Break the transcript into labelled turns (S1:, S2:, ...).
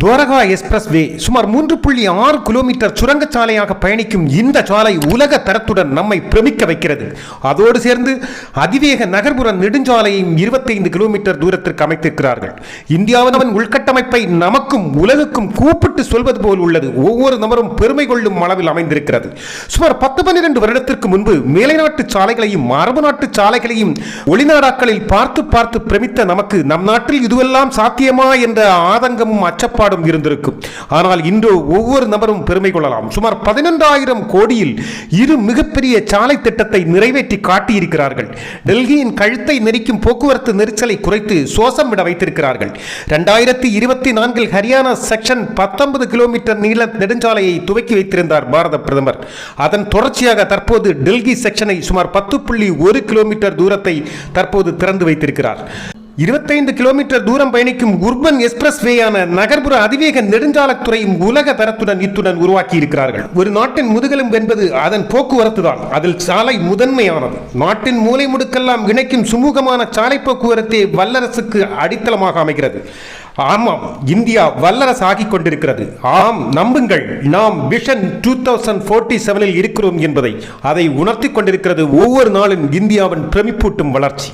S1: Dwarka express வே சுமார் 3.6 kilometre சுரங்கச்சாலையாக பயணிக்கும் இந்த சாலை உலக தரத்துடன் நம்மை பிரமிக்க வைக்கிறது. அதோடு சேர்ந்து அதிவேக நகர்ப்புற நெடுஞ்சாலையும் 25 கிலோமீட்டர் தூரத்திற்கு அமைத்திருக்கிறார்கள். இந்தியாவின் உள்கட்டமைப்பை நமக்கும் உலகுக்கும் கூப்பிட்டு சொல்வது போல் உள்ளது. ஒவ்வொரு நபரும் பெருமை கொள்ளும் அளவில் அமைந்திருக்கிறது. சுமார் 10-12 வருடத்திற்கு முன்பு மேலைநாட்டு சாலைகளையும் அரபு நாட்டு சாலைகளையும் ஒளிநாடாக்களில் பார்த்து பார்த்து பிரமித்த நமக்கு நம் நாட்டில் இதுவெல்லாம் சாத்தியமா என்ற ஆதங்கமும் அச்சப்பாடும் இருந்திருக்கும். ஆனால் இன்று ஒவ்வொரு நபரும் பெருமை கொள்ளலாம். சுமார் 11,000 கோடியில் இரு மிகப்பெரிய சாலை திட்டத்தை நிறைவேற்றி காட்டியிருக்கிறார்கள். டெல்லியின் கழுத்தை நெரிக்கும் போக்குவரத்து நெரிசலை குறைத்து சோசம் விட வைத்திருக்கிறார்கள். 2024 ஹரியானா செக்ஷன் 19 கிலோமீட்டர் நீள நெடுஞ்சாலையை துவக்கி வைத்திருந்தார் பாரத பிரதமர். அதன் தொடர்ச்சியாக தற்போது டெல்லி செக்ஷனை சுமார் 10.1 கிலோமீட்டர் தூரத்தை தற்போது திறந்து வைத்திருக்கிறார். 25 கிலோமீட்டர் தூரம் பயணிக்கும் உர்பன் எக்ஸ்பிரஸ் வேயான நகர்ப்புற அதிவேக நெடுஞ்சாலைத்துறையும் உலக தரத்துடன் இத்துடன் உருவாக்கி இருக்கிறார்கள். ஒரு நாட்டின் முதுகெலும்பு என்பது அதன் போக்குவரத்து தான். அதில் சாலை முதன்மையானது. நாட்டின் மூலை முடுக்கெல்லாம் இணைக்கும் சுமூகமான சாலை போக்குவரத்தே வல்லரசுக்கு அடித்தளமாக அமைகிறது. ஆமாம், இந்தியா வல்லரசு ஆகிக் கொண்டிருக்கிறது. ஆம், நம்புங்கள், நாம் விஷன் 2047 இருக்கிறோம் என்பதை அதை உணர்த்தி கொண்டிருக்கிறது ஒவ்வொரு நாளும் இந்தியாவின் பிரமிப்பூட்டும் வளர்ச்சி.